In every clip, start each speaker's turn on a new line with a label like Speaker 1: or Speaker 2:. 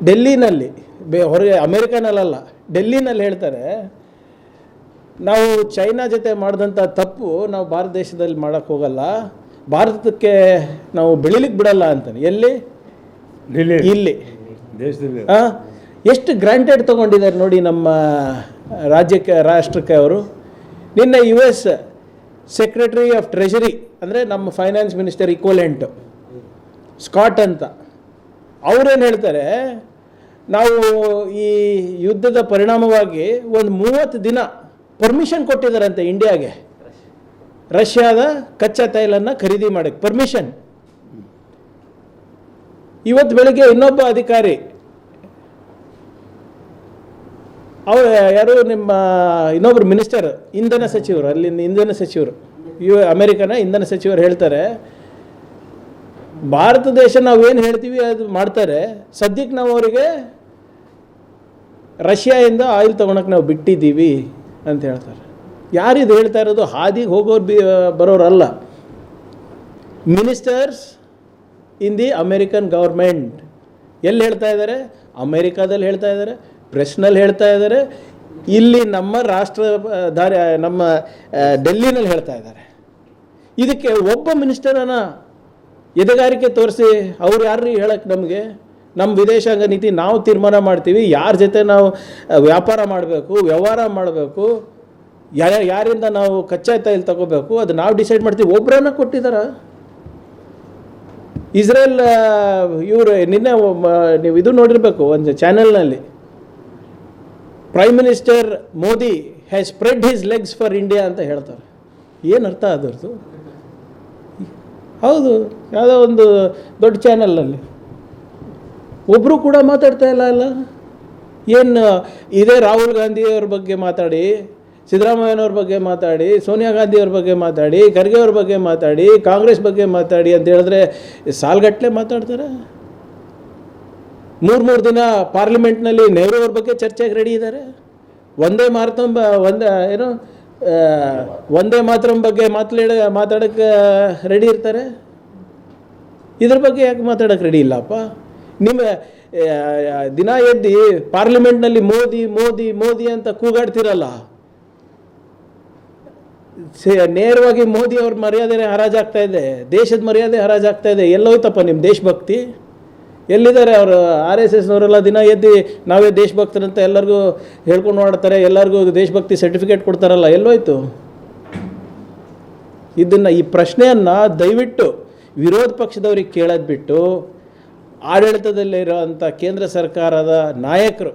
Speaker 1: ಡೆಲ್ಲಿನಲ್ಲಿ ಹೊರಗೆ ಅಮೇರಿಕನಲ್ಲ, ಡೆಲ್ಲಿನಲ್ಲಿ ಹೇಳ್ತಾರೆ, ನಾವು ಚೈನಾ ಜೊತೆ ಮಾಡಿದಂಥ ತಪ್ಪು ನಾವು ಭಾರತ ದೇಶದಲ್ಲಿ ಮಾಡೋಕ್ಕೆ ಹೋಗಲ್ಲ, ಭಾರತಕ್ಕೆ ನಾವು ಬೆಳಿಲಿಕ್ಕೆ ಬಿಡಲ್ಲ ಅಂತಾನೆ. ಎಲ್ಲಿ? ಇಲ್ಲಿ
Speaker 2: ದೇಶದಲ್ಲಿ
Speaker 1: ಎಷ್ಟು ಗ್ರಾಂಟೆಡ್ ತೊಗೊಂಡಿದ್ದಾರೆ ನೋಡಿ ನಮ್ಮ ರಾಷ್ಟ್ರಕ್ಕೆ ಅವರು. ನಿನ್ನೆ US ಸೆಕ್ರೆಟರಿ ಆಫ್ ಟ್ರೆಷರಿ, ಅಂದರೆ ನಮ್ಮ ಫೈನಾನ್ಸ್ ಮಿನಿಸ್ಟರ್ ಈಕ್ವಲೆಂಟು ಸ್ಕಾಟ್ ಅಂತ, ಅವರೇನು ಹೇಳ್ತಾರೆ, ನಾವು ಈ ಯುದ್ಧದ ಪರಿಣಾಮವಾಗಿ ಒಂದು 30 ದಿನ ಪರ್ಮಿಷನ್ ಕೊಟ್ಟಿದ್ದಾರಂತೆ ಇಂಡಿಯಾಗೆ, ರಷ್ಯಾದ ಕಚ್ಚಾ ತೈಲನ್ನು ಖರೀದಿ ಮಾಡೋಕ್ಕೆ ಪರ್ಮಿಷನ್. ಇವತ್ತು ಬೆಳಗ್ಗೆ ಇನ್ನೊಬ್ಬ ಅಧಿಕಾರಿ, ಯಾರು ನಿಮ್ಮ ಇನ್ನೊಬ್ಬರು ಮಿನಿಸ್ಟರ್, ಇಂಧನ ಸಚಿವರು, ಅಲ್ಲಿಂದ ಇಂಧನ ಸಚಿವರು, ಅಮೆರಿಕನ ಇಂಧನ ಸಚಿವರು ಹೇಳ್ತಾರೆ, ಭಾರತ ದೇಶ ನಾವೇನು ಹೇಳ್ತೀವಿ ಅದು ಮಾಡ್ತಾರೆ, ಸದ್ಯಕ್ಕೆ ನಾವು ಅವರಿಗೆ ರಷ್ಯಾದಿಂದ ಆಯಿಲ್ ತೊಗೊಳಕ್ಕೆ ನಾವು ಬಿಟ್ಟಿದ್ದೀವಿ ಅಂತ ಹೇಳ್ತಾರೆ. ಯಾರಿದು ಹೇಳ್ತಾ ಇರೋದು? ಹಾದಿಗೆ ಹೋಗೋರು ಬರೋರಲ್ಲ, ministers in the American government. ಎಲ್ಲಿ ಹೇಳ್ತಾ ಇದ್ದಾರೆ? ಅಮೇರಿಕಾದಲ್ಲಿ ಹೇಳ್ತಾ ಇದ್ದಾರೆ, ಪ್ರೆಸ್ನಲ್ಲಿ ಹೇಳ್ತಾ ಇದ್ದಾರೆ, ಇಲ್ಲಿ ನಮ್ಮ ನಮ್ಮ ಡೆಲ್ಲಿನಲ್ಲಿ ಹೇಳ್ತಾ ಇದ್ದಾರೆ. ಇದಕ್ಕೆ ಒಬ್ಬ ಮಿನಿಸ್ಟರನ್ನು ಎದೆಗಾರಿಕೆ ತೋರಿಸಿ ಅವ್ರು ಯಾರು ಹೇಳಕ್ಕೆ ನಮಗೆ? ನಮ್ಮ ವಿದೇಶಾಂಗ ನೀತಿ ನಾವು ತೀರ್ಮಾನ ಮಾಡ್ತೀವಿ, ಯಾರ ಜೊತೆ ನಾವು ವ್ಯಾಪಾರ ಮಾಡಬೇಕು, ವ್ಯವಹಾರ ಮಾಡಬೇಕು, ಯಾರಿಂದ ನಾವು ಕಚ್ಚಾ ತೈಲ ತಗೋಬೇಕು, ಅದು ನಾವು ಡಿಸೈಡ್ ಮಾಡ್ತೀವಿ. ಒಬ್ಬರನ್ನ ಕೊಟ್ಟಿದ್ದಾರ? ಇಸ್ರೇಲ್ ಇವರು ನಿನ್ನೆ ನೀವು ಇದು ನೋಡಿರಬೇಕು ಒಂದು ಚಾನೆಲ್ನಲ್ಲಿ, prime minister Modi has spread his legs for India ಅಂತ ಹೇಳ್ತಾರೆ. ಏನು ಅರ್ಥ ಅದರದ್ದು? ಹೌದು, ಯಾವುದೋ ಒಂದು ದೊಡ್ಡ ಚಾನಲ್ನಲ್ಲಿ ಒಬ್ಬರು ಕೂಡ ಮಾತಾಡ್ತಾ ಇಲ್ಲ. ಏನು ಇದೇ ರಾಹುಲ್ ಗಾಂಧಿಯವ್ರ ಬಗ್ಗೆ ಮಾತಾಡಿ, ಸಿದ್ದರಾಮಯ್ಯನವ್ರ ಬಗ್ಗೆ ಮಾತಾಡಿ, ಸೋನಿಯಾ ಗಾಂಧಿಯವ್ರ ಬಗ್ಗೆ ಮಾತಾಡಿ, ಖರ್ಗೆ ಅವ್ರ ಬಗ್ಗೆ ಮಾತಾಡಿ, ಕಾಂಗ್ರೆಸ್ ಬಗ್ಗೆ ಮಾತಾಡಿ ಅಂತ ಹೇಳಿದ್ರೆ ಸಾಲ್ಗಟ್ಟಲೆ ಮಾತಾಡ್ತಾರೆ. 3 ದಿನ ಪಾರ್ಲಿಮೆಂಟ್ನಲ್ಲಿ ನೆಹರು ಅವ್ರ ಬಗ್ಗೆ ಚರ್ಚೆಗೆ ರೆಡಿ ಇದ್ದಾರೆ. ವಂದೇ ಮಾತರಂ ಬಗ್ಗೆ ಮಾತಾಡೋಕ್ಕೆ ರೆಡಿ ಇರ್ತಾರೆ. ಇದ್ರ ಬಗ್ಗೆ ಯಾಕೆ ಮಾತಾಡೋಕ್ಕೆ ರೆಡಿ ಇಲ್ಲಪ್ಪ? ನಿಮ್ಮ ದಿನ ಎದ್ದು ಪಾರ್ಲಿಮೆಂಟ್ನಲ್ಲಿ ಮೋದಿ ಮೋದಿ ಮೋದಿ ಅಂತ ಕೂಗಾಡ್ತಿರಲ್ಲ, ನೇರವಾಗಿ ಮೋದಿ ಅವ್ರ ಮರ್ಯಾದೆ ಹರಾಜಾಗ್ತಾ ಇದೆ, ದೇಶದ ಮರ್ಯಾದೆ ಹರಾಜಾಗ್ತಾ ಇದೆ. ಎಲ್ಲೋಯ್ತಪ್ಪ ನಿಮ್ಮ ದೇಶಭಕ್ತಿ? ಎಲ್ಲಿದ್ದಾರೆ ಅವರು? RSSನವರೆಲ್ಲ ದಿನ ಎದ್ದು ನಾವೇ ದೇಶಭಕ್ತರಂತ ಎಲ್ಲರಿಗೂ ಹೇಳ್ಕೊಂಡು ಮಾಡ್ತಾರೆ, ಎಲ್ಲರಿಗೂ ದೇಶಭಕ್ತಿ ಸರ್ಟಿಫಿಕೇಟ್ ಕೊಡ್ತಾರಲ್ಲ, ಎಲ್ಲೋಯ್ತು? ಈ ಪ್ರಶ್ನೆಯನ್ನು ದಯವಿಟ್ಟು ವಿರೋಧ ಪಕ್ಷದವ್ರಿಗೆ ಕೇಳೋದು ಬಿಟ್ಟು ಆಡಳಿತದಲ್ಲಿರೋಂಥ ಕೇಂದ್ರ ಸರ್ಕಾರದ ನಾಯಕರು,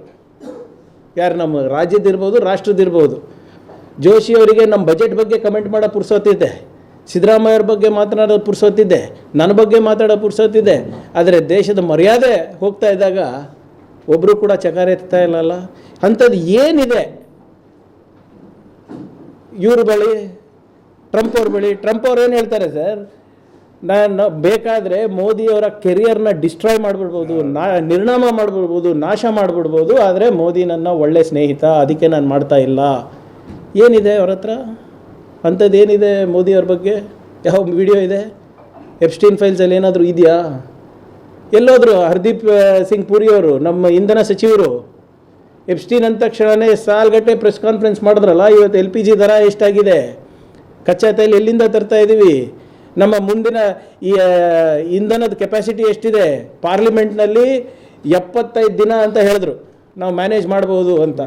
Speaker 1: ಯಾರು ನಮ್ಮ ರಾಜ್ಯದಿರ್ಬೋದು ರಾಷ್ಟ್ರದಿರ್ಬೋದು, ಜೋಶಿ ಅವರಿಗೆ ನಮ್ಮ ಬಜೆಟ್ ಬಗ್ಗೆ ಕಮೆಂಟ್ ಮಾಡೋ ಪುರ್ಸೊತ್ತಿದೆ, ಸಿದ್ದರಾಮಯ್ಯ ಅವ್ರ ಬಗ್ಗೆ ಮಾತನಾಡೋ ಪುರ್ಸೊತ್ತಿದೆ, ನನ್ನ ಬಗ್ಗೆ ಮಾತಾಡೋ ಪುರ್ಸೊತ್ತಿದೆ. ಆದರೆ ದೇಶದ ಮರ್ಯಾದೆ ಹೋಗ್ತಾ ಇದ್ದಾಗ ಒಬ್ಬರು ಕೂಡ ಚಕಾರ ಎತ್ತಾ ಇಲ್ಲಲ್ಲ. ಅಂಥದ್ದು ಏನಿದೆ ಇವ್ರ ಬಳಿ, ಟ್ರಂಪ್ ಅವ್ರ ಬಳಿ? ಟ್ರಂಪ್ ಅವ್ರು ಏನು ಹೇಳ್ತಾರೆ ಸರ್, ನಾನು ಬೇಕಾದರೆ ಮೋದಿಯವರ ಕೆರಿಯರ್ನ ಡಿಸ್ಟ್ರಾಯ್ ಮಾಡಿಬಿಡ್ಬೋದು, ನಿರ್ನಾಮ ಮಾಡಿಬಿಡ್ಬೋದು, ನಾಶ ಮಾಡಿಬಿಡ್ಬೋದು, ಆದರೆ ಮೋದಿ ನನ್ನ ಒಳ್ಳೆ ಸ್ನೇಹಿತ, ಅದಕ್ಕೆ ನಾನು ಮಾಡ್ತಾ ಇಲ್ಲ. ಏನಿದೆ ಅವ್ರ ಹತ್ರ? ಅಂಥದ್ದು ಏನಿದೆ ಮೋದಿಯವ್ರ ಬಗ್ಗೆ? ಯಾವ ವಿಡಿಯೋ ಇದೆ? ಎಪ್ಸ್ಟೀನ್ ಫೈಲ್ಸಲ್ಲಿ ಏನಾದರೂ ಇದೆಯಾ? ಎಲ್ಲೋದ್ರು ಹರ್ದೀಪ್ ಸಿಂಗ್ ಪುರಿಯವರು, ನಮ್ಮ ಇಂಧನ ಸಚಿವರು, ಎಪ್ಸ್ಟೀನ್ ಅಂದ ತಕ್ಷಣವೇ ಸಾಲ್ಗಟ್ಟೆ ಪ್ರೆಸ್ ಕಾನ್ಫರೆನ್ಸ್ ಮಾಡಿದ್ರಲ್ಲ. ಇವತ್ತು LPG ದರ ಎಷ್ಟಾಗಿದೆ, ಕಚ್ಚಾ ತೈಲ ಎಲ್ಲಿಂದ ತರ್ತಾ ಇದ್ದೀವಿ, ನಮ್ಮ ಮುಂದಿನ ಈ ಇಂಧನದ ಕೆಪಾಸಿಟಿ ಎಷ್ಟಿದೆ, ಪಾರ್ಲಿಮೆಂಟ್ನಲ್ಲಿ 75 ದಿನ ಅಂತ ಹೇಳಿದ್ರು ನಾವು ಮ್ಯಾನೇಜ್ ಮಾಡ್ಬೋದು ಅಂತ.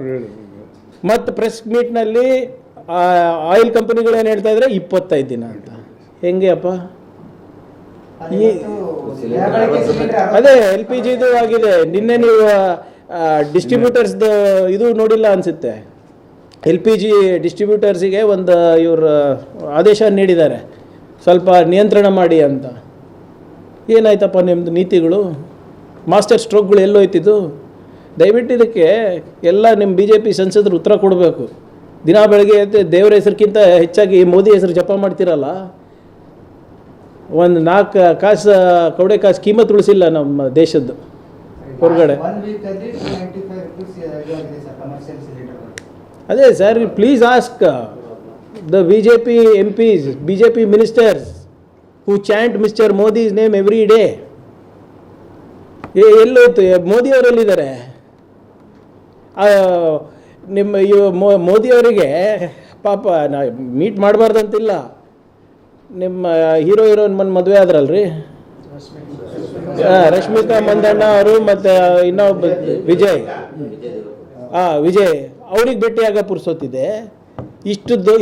Speaker 1: ಮತ್ತು ಪ್ರೆಸ್ ಮೀಟ್ನಲ್ಲಿ ಆಯಿಲ್ ಕಂಪನಿಗಳು ಏನು ಹೇಳ್ತಾ ಇದ್ರೆ 25 ದಿನ ಅಂತ. ಹೆಂಗೆ ಅಪ್ಪ? ಅದೇ LPGದು ಆಗಿದೆ. ನಿನ್ನೆ ನೀವು ಡಿಸ್ಟ್ರಿಬ್ಯೂಟರ್ಸ್ದು ಇದು ನೋಡಿಲ್ಲ ಅನಿಸುತ್ತೆ. LPG ಡಿಸ್ಟ್ರಿಬ್ಯೂಟರ್ಸಿಗೆ ಒಂದು ಇವರು ಆದೇಶ ನೀಡಿದ್ದಾರೆ, ಸ್ವಲ್ಪ ನಿಯಂತ್ರಣ ಮಾಡಿ ಅಂತ. ಏನಾಯ್ತಪ್ಪ ನಿಮ್ಮದು ನೀತಿಗಳು? ಮಾಸ್ಟರ್ ಸ್ಟ್ರೋಕ್ಗಳು ಎಲ್ಲೋಯ್ತಿದ್ದು? ದಯವಿಟ್ಟು ಇದಕ್ಕೆ ಎಲ್ಲ ನಿಮ್ಮ BJP ಸಂಸದರು ಉತ್ತರ ಕೊಡಬೇಕು. ದಿನ ಬೆಳಗ್ಗೆ ದೇವರ ಹೆಸರಿಗಿಂತ ಹೆಚ್ಚಾಗಿ ಮೋದಿ ಹೆಸರು ಜಪ ಮಾಡ್ತಿರಲ್ಲ. ಒಂದು 4 ಕಾಸು ಕವಡೆ ಕಾಸು ಕೀಮತ್ ಉಳಿಸಿಲ್ಲ ನಮ್ಮ ದೇಶದ್ದು ಹೊರಗಡೆ. ಅದೇ sir, please ask the BJP MPs, BJP ministers who chant Mr. Modi's name every day. ಎಲ್ಲೋಯ್ತು? ಮೋದಿಯವರೆಲ್ಲಿದ್ದಾರೆ? ನಿಮ್ಮ ಮೋದಿಯವರಿಗೆ ಪಾಪ ಮೀಟ್ ಮಾಡಬಾರ್ದಂತಿಲ್ಲ. ನಿಮ್ಮ ಹೀರೋಯಿನ್ ಮದುವೆ ಆದ್ರಲ್ರಿ, ರಶ್ಮಿಕಾ ಮಂದಣ್ಣ ಅವರು ಮತ್ತು ಇನ್ನೊಬ್ಬ ವಿಜಯ್ ಅವ್ರಿಗೆ ಭೇಟಿಯಾಗ ಪುರ್ಸೊತ್ತಿದೆ. ಇಷ್ಟದ್ದು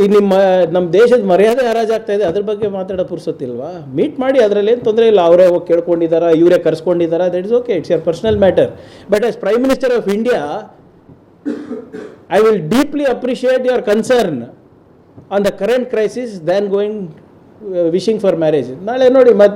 Speaker 1: ನಮ್ಮ ದೇಶದ ಮರ್ಯಾದೆ ಹರಾಜಾಗ್ತಾ ಇದೆ, ಅದ್ರ ಬಗ್ಗೆ ಮಾತಾಡೋ ಪುರ್ಸೊತ್ತಿಲ್ವಾ? ಮೀಟ್ ಮಾಡಿ, ಅದರಲ್ಲಿ ಏನು ತೊಂದರೆ ಇಲ್ಲ. ಅವರೇ ಹೋಗಿ ಕೇಳ್ಕೊಂಡಿದ್ದಾರಾ, ಇವರೇ ಕರ್ಸ್ಕೊಂಡಿದ್ದಾರಾ, that is okay, it's your personal matter. But as prime minister of India, I will deeply appreciate your concern on the current crisis than wishing for marriage. ನಾಳೆ ನೋಡಿ ಮತ್ತೆ